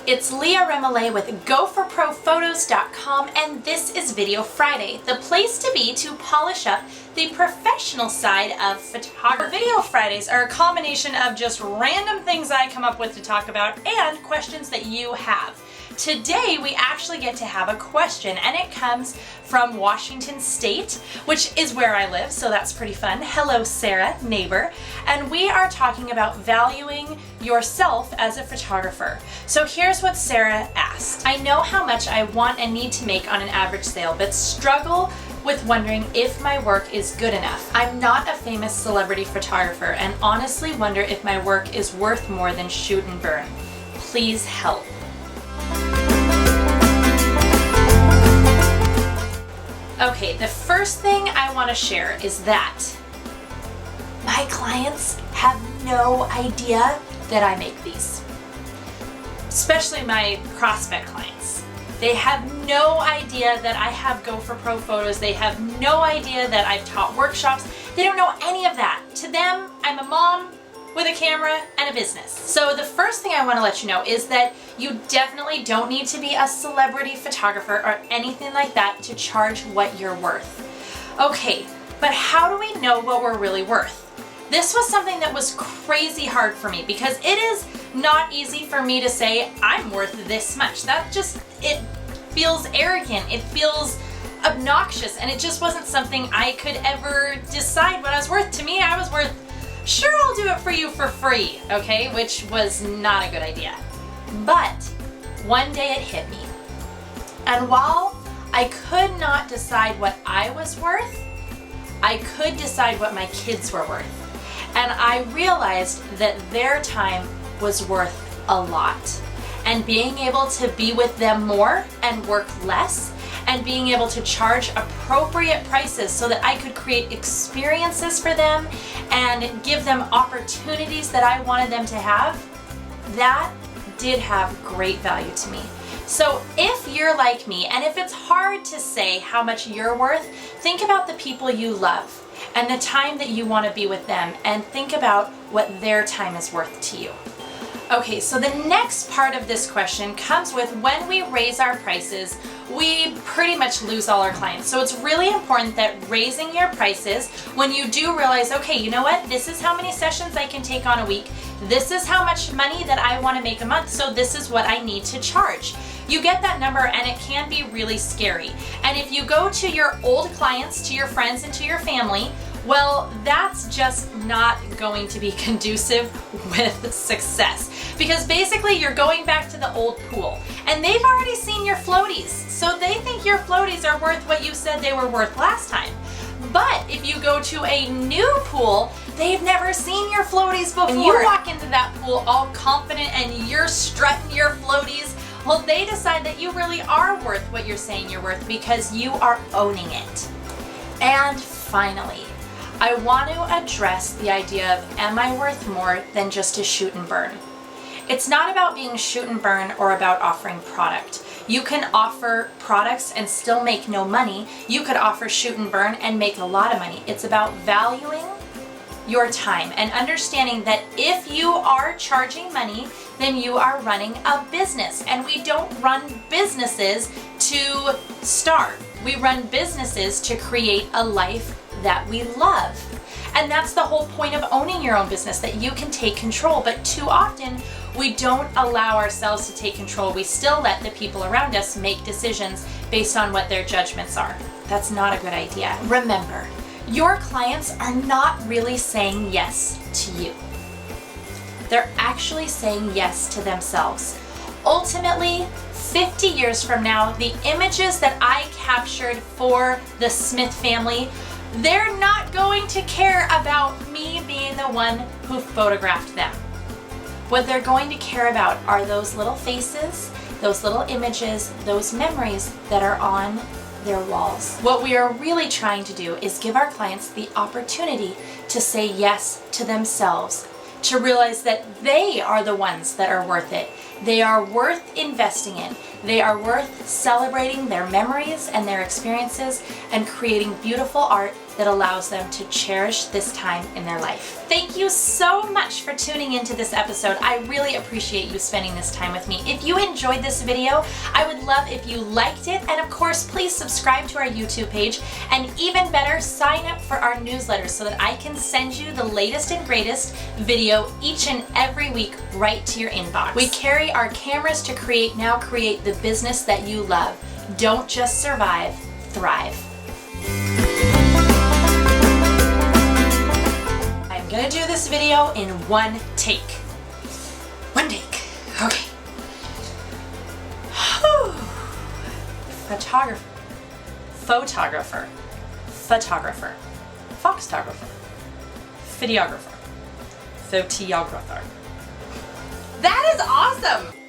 It's Leah Remele with GoForProPhotos.com, and this is Video Friday, the place to be to polish up the professional side of photography. Video Fridays are a combination of just random things I come up with to talk about and questions that you have. Today we actually get to have a question, and it comes from Washington State, which is where I live, so that's pretty fun. Hello, Sarah, neighbor. And we are talking about valuing yourself as a photographer. So here's what Sarah asked. I know how much I want and need to make on an average sale, but struggle with wondering if my work is good enough. I'm not a famous celebrity photographer and honestly wonder if my work is worth more than shoot and burn. Please help. Okay, the first thing I want to share is that my clients have no idea that I make these. Especially my prospect clients. They have no idea that I have Go for Pro photos. They have no idea that I've taught workshops. They don't know any of that. To them, I'm a mom with a camera and a business. So the first thing I want to let you know is that you definitely don't need to be a celebrity photographer or anything like that to charge what you're worth. Okay, but how do we know what we're really worth? This was something that was crazy hard for me because it is not easy for me to say I'm worth this much. It feels arrogant, it feels obnoxious, and it just wasn't something I could ever decide what I was worth. To me, I was worth, sure, I'll do it for you for free, okay? Which was not a good idea. But one day it hit me. And while I could not decide what I was worth, I could decide what my kids were worth. And I realized that their time was worth a lot. And being able to be with them more and work less, and being able to charge appropriate prices so that I could create experiences for them and give them opportunities that I wanted them to have, that did have great value to me. So if you're like me, and if it's hard to say how much you're worth, think about the people you love and the time that you want to be with them, and think about what their time is worth to you. Okay, so the next part of this question comes with when we raise our prices, we pretty much lose all our clients. So it's really important that raising your prices, when you do realize, okay, you know what, this is how many sessions I can take on a week, this is how much money that I want to make a month, so this is what I need to charge. You get that number and it can be really scary. And if you go to your old clients, to your friends, and to your family, well, that's just not going to be conducive with success. Because basically you're going back to the old pool and they've already seen your floaties. So they think your floaties are worth what you said they were worth last time. But if you go to a new pool, they've never seen your floaties before. And you walk into that pool all confident and you're strutting your floaties. Well, they decide that you really are worth what you're saying you're worth because you are owning it. And finally, I want to address the idea of, am I worth more than just a shoot and burn? It's not about being shoot and burn or about offering product. You can offer products and still make no money. You could offer shoot and burn and make a lot of money. It's about valuing your time and understanding that if you are charging money, then you are running a business. And we don't run businesses to starve. We run businesses to create a life that we love. And that's the whole point of owning your own business, that you can take control. But too often, we don't allow ourselves to take control. We still let the people around us make decisions based on what their judgments are. That's not a good idea. Remember, your clients are not really saying yes to you. They're actually saying yes to themselves. Ultimately, 50 years from now, the images that I captured for the Smith family, they're not going to care about me being the one who photographed them. What they're going to care about are those little faces, those little images, those memories that are on their walls. What we are really trying to do is give our clients the opportunity to say yes to themselves, to realize that they are the ones that are worth it. They are worth investing in. They are worth celebrating their memories and their experiences and creating beautiful art that allows them to cherish this time in their life. Thank you so much for tuning into this episode. I really appreciate you spending this time with me. If you enjoyed this video, I would love if you liked it, and of course, please subscribe to our YouTube page, and even better, sign up for our newsletter so that I can send you the latest and greatest video each and every week right to your inbox. We carry our cameras to create the business that you love. Don't just survive, thrive. I'm gonna do this video in one take. One take. Okay. Photographer. Foxtographer. Videographer. Photographer. That is awesome!